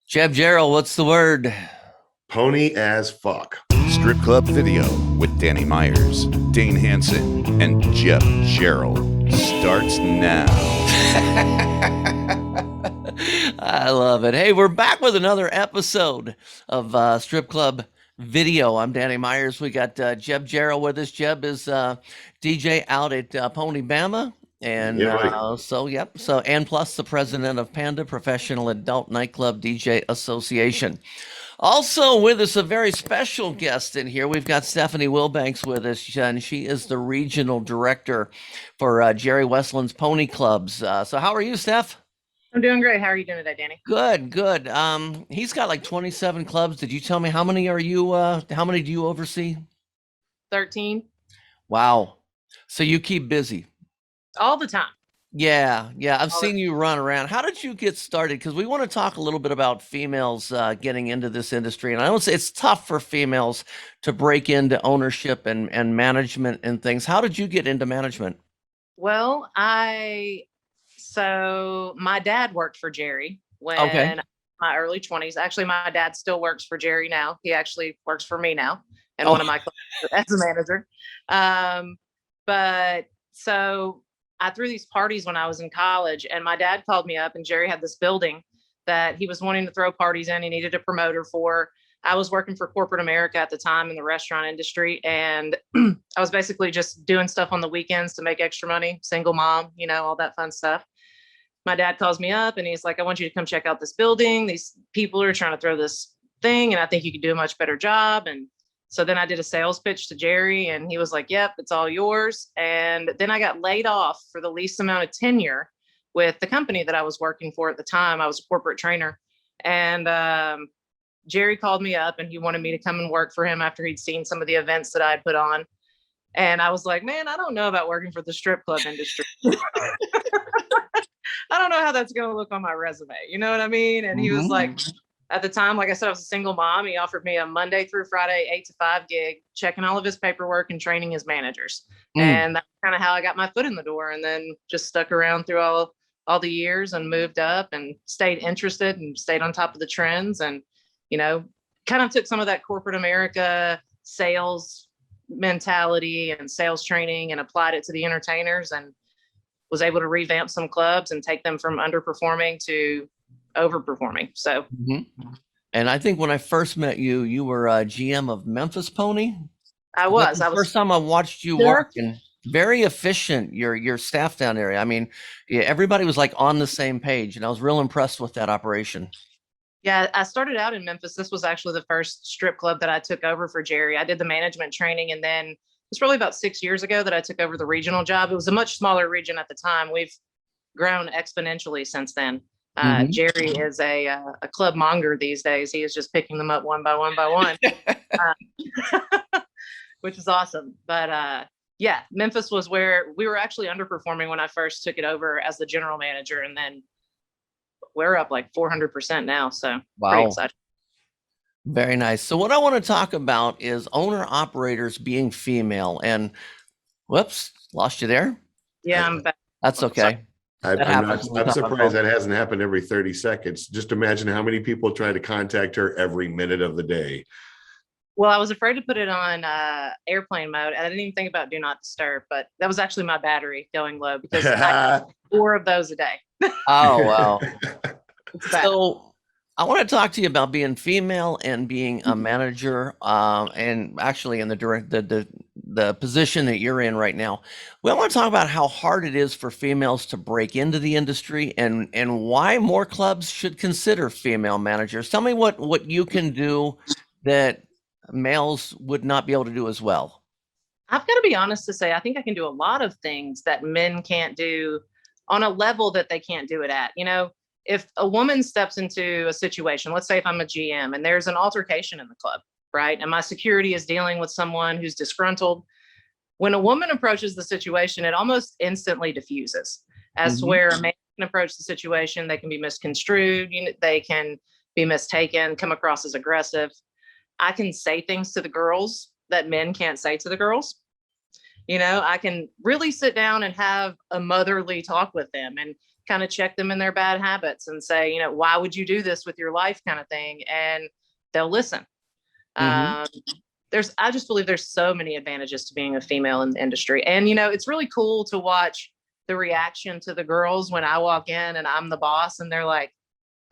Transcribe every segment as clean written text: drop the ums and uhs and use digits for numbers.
Jeb Gerald, what's the word? Pony as fuck. Strip Club Video with Danny Meyers, Dane Hansen, and Jeff Gerald starts now. I love it. Hey, we're back with another episode of Strip Club Video. I'm Danny Meyers. We got Jeb Gerald with us. Jeb is DJ out at Pony Bama. And Yeah, buddy. and plus the president of Panda Professional Adult Nightclub DJ Association. Also with us, a very special guest in here. We've got Stephanie Wilbanks with us, and she is the regional director for Jerry Westland's Pony Clubs. So how are you, Steph? I'm doing great. How are you doing today, Danny? Good, good. He's got like 27 clubs. Did you tell me how many are you? How many do you oversee? 13. Wow. So you keep busy. All the time. Yeah. I've seen you run around. How did you get started? Because we want to talk a little bit about females getting into this industry. And I don't say it's tough for females to break into ownership and management and things. How did you get into management? Well, my dad worked for Jerry when my early 20s. Actually, my dad still works for Jerry now. He actually works for me now and one of my clubs as a manager. But so I threw these parties when I was in college, and my dad called me up, and Jerry had this building that he was wanting to throw parties in. He needed a promoter for. I was working for corporate America at the time in the restaurant industry, and I was basically just doing stuff on the weekends to make extra money, single mom, all that fun stuff. My dad calls me up and he's like, I want you to come check out this building. These people are trying to throw this thing, and I think you could do a much better job. And so then I did a sales pitch to Jerry, and he was like, yep, it's all yours. And then I got laid off for the least amount of tenure with the company that I was working for at the time. I was a corporate trainer. And Jerry called me up and he wanted me to come and work for him after he'd seen some of the events that I'd put on. And I was like, man, I don't know about working for the strip club industry. I don't know how that's going to look on my resume. You know what I mean? And he was like, at the time, like I said, I was a single mom. He offered me a Monday through Friday, 8 to 5 gig, checking all of his paperwork and training his managers. And that's kind of how I got my foot in the door, and then just stuck around through all the years and moved up and stayed interested and stayed on top of the trends. And, kind of took some of that corporate America sales mentality and sales training and applied it to the entertainers, and was able to revamp some clubs and take them from underperforming to overperforming. So, And I think when I first met you, you were GM of Memphis Pony. I was. First time I watched you work, and very efficient. Your staff down there. I mean, everybody was like on the same page, and I was real impressed with that operation. Yeah, I started out in Memphis. This was actually the first strip club that I took over for Jerry. I did the management training, and then it's probably about 6 years ago that I took over the regional job. It was a much smaller region at the time. We've grown exponentially since then. Jerry is a club monger these days. He is just picking them up one by one, which is awesome. But Memphis was where we were actually underperforming when I first took it over as the general manager. And then we're up like 400% now. So pretty excited. Very nice. So what I want to talk about is owner operators being female. And whoops, lost you there. Yeah, I'm back. That's okay. I'm surprised that hasn't happened every 30 seconds. Just imagine how many people try to contact her every minute of the day. Well, I was afraid to put it on airplane mode. I didn't even think about do not disturb, but that was actually my battery going low, because I have 4 of those a day. Oh, wow. So I want to talk to you about being female and being a manager, and actually in the position that you're in right now. We want to talk about how hard it is for females to break into the industry, and why more clubs should consider female managers. Tell me what you can do that males would not be able to do as well. I've got to be honest to say, I think I can do a lot of things that men can't do on a level that they can't do it at. If a woman steps into a situation, let's say if I'm a GM and there's an altercation in the club, right? And my security is dealing with someone who's disgruntled. When a woman approaches the situation, it almost instantly diffuses as to where a man can approach the situation. They can be misconstrued. They can be mistaken, come across as aggressive. I can say things to the girls that men can't say to the girls. I can really sit down and have a motherly talk with them and kind of check them in their bad habits and say, you know, why would you do this with your life, kind of thing. And they'll listen. Mhm. I just believe there's so many advantages to being a female in the industry. And, you know, it's really cool to watch the reaction to the girls when I walk in and I'm the boss and they're like,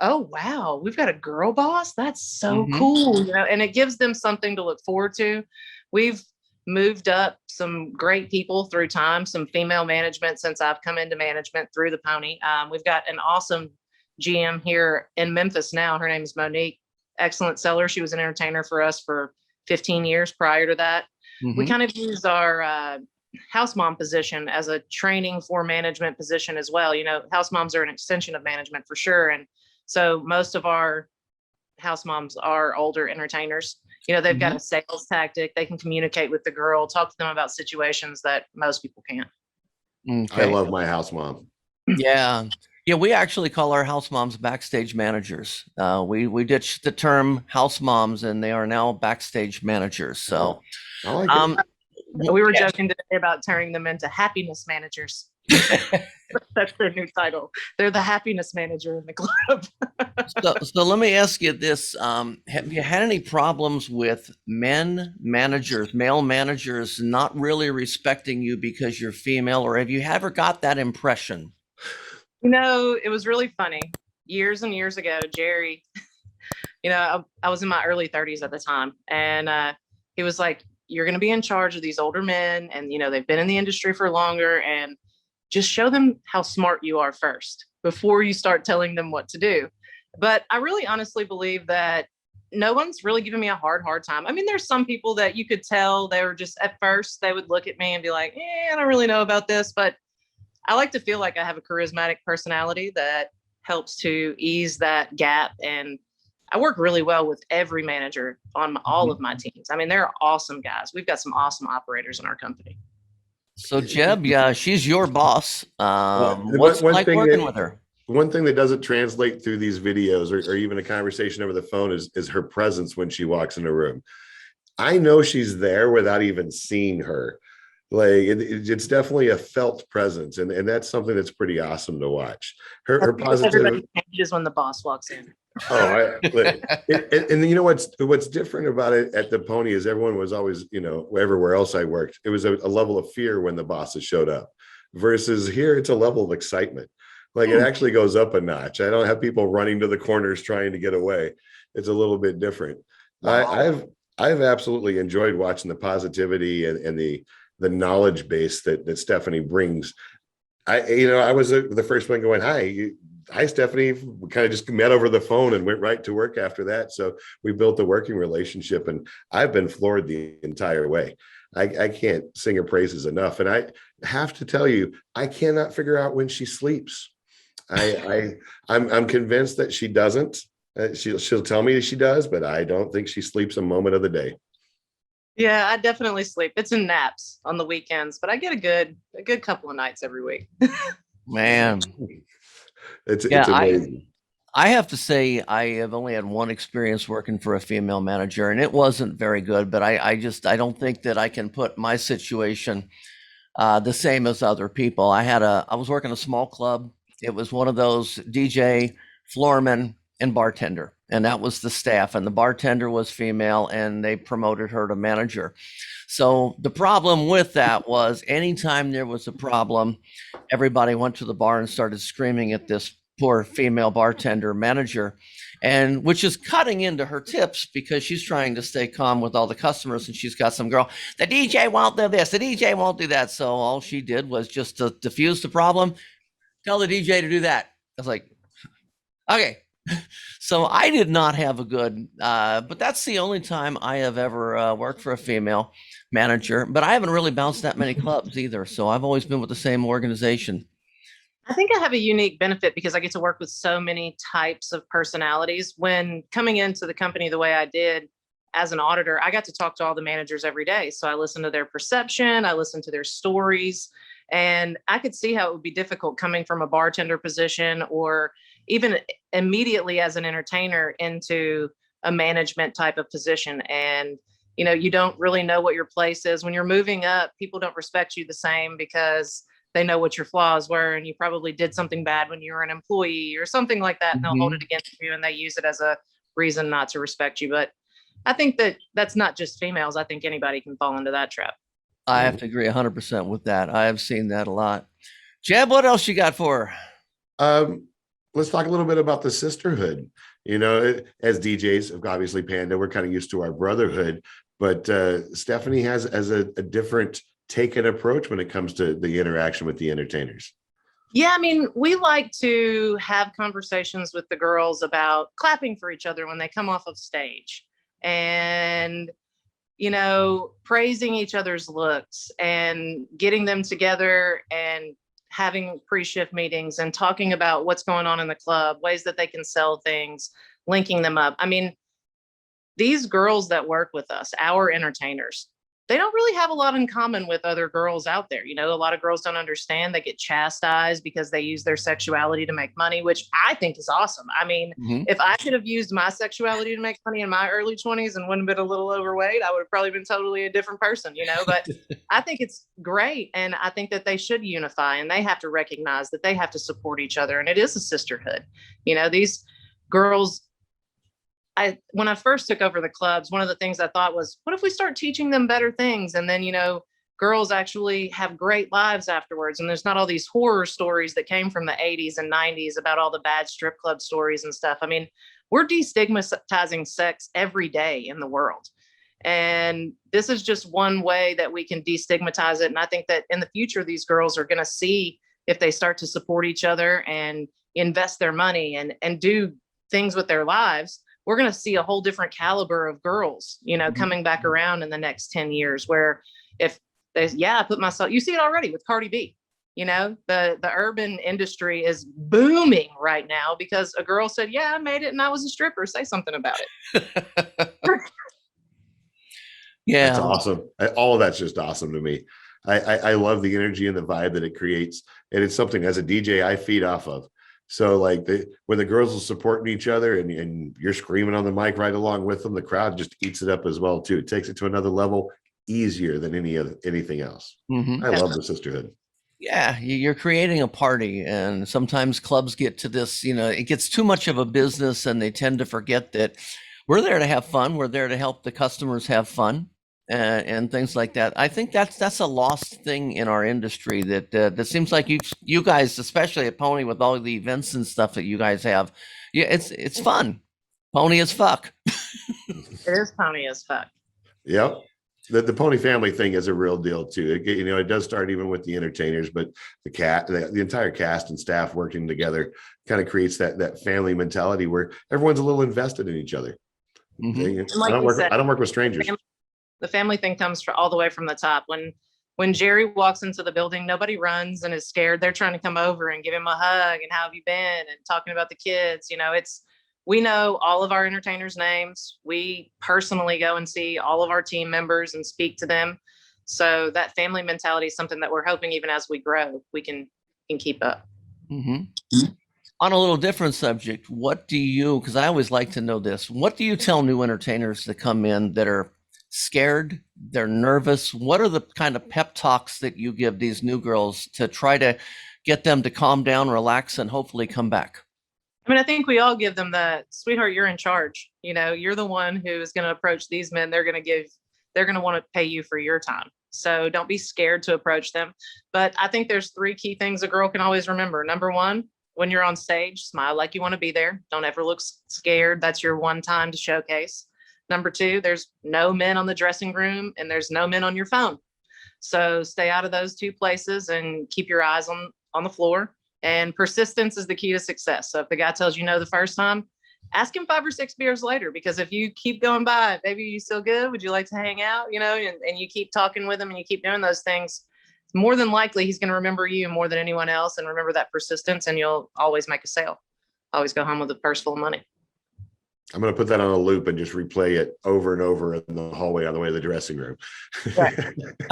oh, wow, we've got a girl boss. That's so Mhm. cool. You know, and it gives them something to look forward to. We've moved up some great people through time, some female management since I've come into management through the pony. We've got an awesome GM here in Memphis now. Her name is Monique. Excellent seller. She was an entertainer for us for 15 years prior to that. We Mhm. kind of use our house mom position as a training for management position as well. You know, house moms are an extension of management for sure. And so most of our house moms are older entertainers. You know, they've got Mhm. a sales tactic. They can communicate with the girl, talk to them about situations that most people can't. I Okay. love my house mom. Yeah. Yeah, we actually call our house moms backstage managers. We ditched the term house moms and they are now backstage managers. So, I like um, We were joking today about turning them into happiness managers. That's their new title. They're the happiness manager in the club. so let me ask you this. Have you had any problems with male managers not really respecting you because you're female, or have you ever got that impression? You know, it was really funny. Years and years ago, Jerry, you know, I was in my early 30s at the time, and he was like, "You're going to be in charge of these older men, and you know they've been in the industry for longer, and just show them how smart you are first before you start telling them what to do." But I really honestly believe that no one's really giving me a hard time. I mean, there's some people that you could tell they were just at first they would look at me and be like, I don't really know about this, but I like to feel like I have a charismatic personality that helps to ease that gap. And I work really well with every manager on all of my teams. I mean, they're awesome guys. We've got some awesome operators in our company. So Jeb, yeah, she's your boss. What's it One like thing working that with her? one thing that doesn't translate through these videos or even a conversation over the phone is her presence when she walks in a room. I know she's there without even seeing her. Like it's definitely a felt presence, and that's something that's pretty awesome to watch. Her positive. Everybody changes when the boss walks in. And you know what's different about it at the Pony is everyone was always, you know, everywhere else I worked, it was a level of fear when the bosses showed up, versus here it's a level of excitement. Like it actually goes up a notch. I don't have people running to the corners trying to get away. It's a little bit different. Wow. I've absolutely enjoyed watching the positivity and the knowledge base that Stephanie brings. I was the first one going, hi, Stephanie. We kind of just met over the phone and went right to work after that. So we built a working relationship, and I've been floored the entire way. I can't sing her praises enough. And I have to tell you, I cannot figure out when she sleeps. I'm convinced that she doesn't. She'll tell me she does, but I don't think she sleeps a moment of the day. Yeah, I definitely sleep. It's in naps on the weekends, but I get a good couple of nights every week. Man, It's yeah, amazing. I have to say I have only had one experience working for a female manager, and it wasn't very good. But I don't think that I can put my situation the same as other people. I was working a small club. It was one of those DJ, floorman, and bartender, and that was the staff. And the bartender was female, and they promoted her to manager. So the problem with that was anytime there was a problem, everybody went to the bar and started screaming at this poor female bartender manager, and which is cutting into her tips because she's trying to stay calm with all the customers, and she's got some girl, the DJ won't do this, the DJ won't do that. So all she did was just to diffuse the problem, tell the DJ to do that. I was like, okay. So I did not have a good, but that's the only time I have ever worked for a female manager. But I haven't really bounced that many clubs either. So I've always been with the same organization. I think I have a unique benefit because I get to work with so many types of personalities. When coming into the company the way I did as an auditor, I got to talk to all the managers every day. So I listened to their perception, I listened to their stories, and I could see how it would be difficult coming from a bartender position or even immediately as an entertainer into a management type of position. And you know, you don't really know what your place is when you're moving up. People don't respect you the same because they know what your flaws were, and you probably did something bad when you were an employee or something like that. And they'll hold it against you, and they use it as a reason not to respect you. But I think that that's not just females. I think anybody can fall into that trap. I have to agree 100% with that. I have seen that a lot. Jeb, what else you got for her? Let's talk a little bit about the sisterhood. You know, as DJs, obviously Panda, we're kind of used to our brotherhood, but Stephanie has a different take and approach when it comes to the interaction with the entertainers. Yeah, I mean, we like to have conversations with the girls about clapping for each other when they come off of stage, and you know, praising each other's looks and getting them together and having pre-shift meetings and talking about what's going on in the club, ways that they can sell things, linking them up. I mean, these girls that work with us, our entertainers, they don't really have a lot in common with other girls out there. You know, a lot of girls don't understand. They get chastised because they use their sexuality to make money, which I think is awesome. I mean, if I could have used my sexuality to make money in my early 20s and wouldn't have been a little overweight, I would have probably been totally a different person, you know, but I think it's great. And I think that they should unify, and they have to recognize that they have to support each other. And it is a sisterhood. You know, these girls, when I first took over the clubs, one of the things I thought was, what if we start teaching them better things? And then, you know, girls actually have great lives afterwards. And there's not all these horror stories that came from the 80s and 90s about all the bad strip club stories and stuff. I mean, we're destigmatizing sex every day in the world. And this is just one way that we can destigmatize it. And I think that in the future, these girls are going to see, if they start to support each other and invest their money and do things with their lives, we're going to see a whole different caliber of girls, you know, coming back around in the next 10 years, where if they, I put myself, you see it already with Cardi B, you know, the urban industry is booming right now because a girl said, yeah, I made it and I was a stripper. Say something about it. Yeah. That's awesome. All of that's just awesome to me. I love the energy and the vibe that it creates. And it's something as a DJ I feed off of. So like when the girls are supporting each other and you're screaming on the mic right along with them, the crowd just eats it up as well too. It takes it to another level easier than anything else. I love the sisterhood. Yeah, you're creating a party, and sometimes clubs get to this, you know, it gets too much of a business and they tend to forget that we're there to have fun. We're there to help the customers have fun. And things like that. I think that's a lost thing in our industry that seems like you guys, especially at Pony, with all the events and stuff that you guys have, yeah, it's fun. Pony as fuck. It is Pony as fuck. Yep. The Pony family thing is a real deal too. You know, it does start even with the entertainers, but the entire cast and staff working together kind of creates that family mentality where everyone's a little invested in each other. Like I don't work with strangers. The family thing comes all the way from the top. When Jerry walks into the building, nobody runs and is scared. They're trying to come over and give him a hug and how have you been and talking about the kids. You know, we know all of our entertainers' names. We personally go and see all of our team members and speak to them. So that family mentality is something that we're hoping, even as we grow, we can keep up. On a little different subject, what do you, because I always like to know this, what do you tell new entertainers that come in that are scared, they're nervous? What are the kind of pep talks that you give these new girls to try to get them to calm down, relax, and hopefully come back? I mean, I think we all give them the, sweetheart, you're in charge. You know, you're the one who is going to approach these men. They're going to want to pay you for your time. So don't be scared to approach them. But I think there's 3 key things a girl can always remember. Number 1, when you're on stage, smile like you want to be there. Don't ever look scared. That's your one time to showcase. Number 2, there's no men on the dressing room and there's no men on your phone. So stay out of those 2 places and keep your eyes on the floor. And persistence is the key to success. So if the guy tells you no the first time, ask him 5 or 6 beers later, because if you keep going by, baby, you still good? Would you like to hang out? You know, and you keep talking with him and you keep doing those things, more than likely he's going to remember you more than anyone else and remember that persistence, and you'll always make a sale. Always go home with a purse full of money. I'm going to put that on a loop and just replay it over and over in the hallway on the way to the dressing room. Right.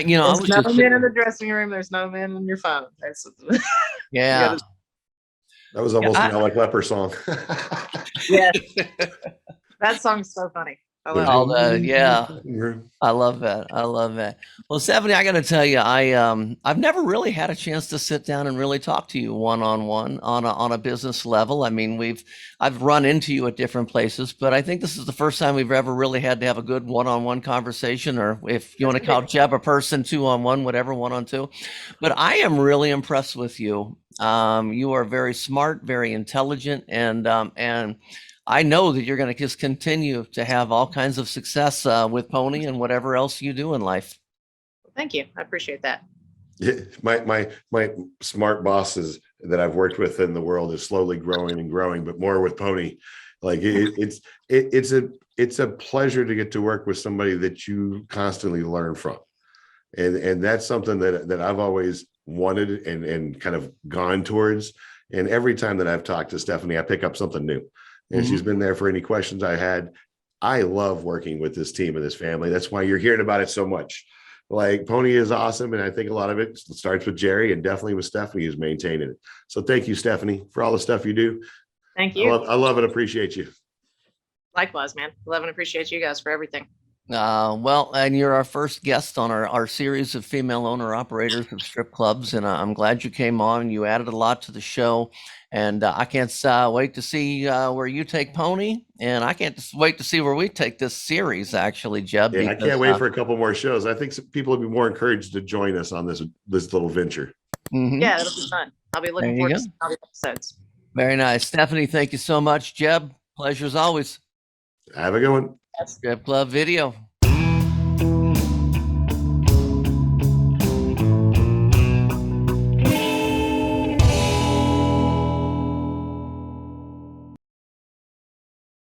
You know, there's no men in the dressing room. There's no men on your phone. Yeah. That was almost an Alec Leper song. Yeah. That song's so funny. I love it. Yeah. I love that. I love that. Well, Stephanie, I got to tell you, I've never really had a chance to sit down and really talk to you one-on-one on a business level. I mean, I've run into you at different places, but I think this is the first time we've ever really had to have a good one-on-one conversation, or if you want to call Jeb a person, two-on-one, whatever, one-on-two. But I am really impressed with you. You are very smart, very intelligent, and I know that you're going to just continue to have all kinds of success with Pony and whatever else you do in life. Thank you. I appreciate that. Yeah, my smart bosses that I've worked with in the world is slowly growing and growing, but more with Pony. Like it's a pleasure to get to work with somebody that you constantly learn from, and that's something that I've always wanted and kind of gone towards. And every time that I've talked to Stephanie, I pick up something new. And she's been there for any questions I had. I love working with this team and this family. That's why you're hearing about it so much. Like, Pony is awesome. And I think a lot of it starts with Jerry and definitely with Stephanie, who's maintaining it. So thank you, Stephanie, for all the stuff you do. Thank you. I love and appreciate you. Likewise, man. Love and appreciate you guys for everything. Well, and you're our first guest on our series of female owner operators of strip clubs. And I'm glad you came on. You added a lot to the show. And I can't wait to see where you take Pony. And I can't wait to see where we take this series, actually, Jeb. Yeah, because, I can't wait for a couple more shows. I think people will be more encouraged to join us on this little venture. Yeah, it'll be fun. I'll be looking forward to seeing all the episodes. Very nice. Stephanie, thank you so much. Jeb, pleasure as always. Have a good one. Strip Club Video.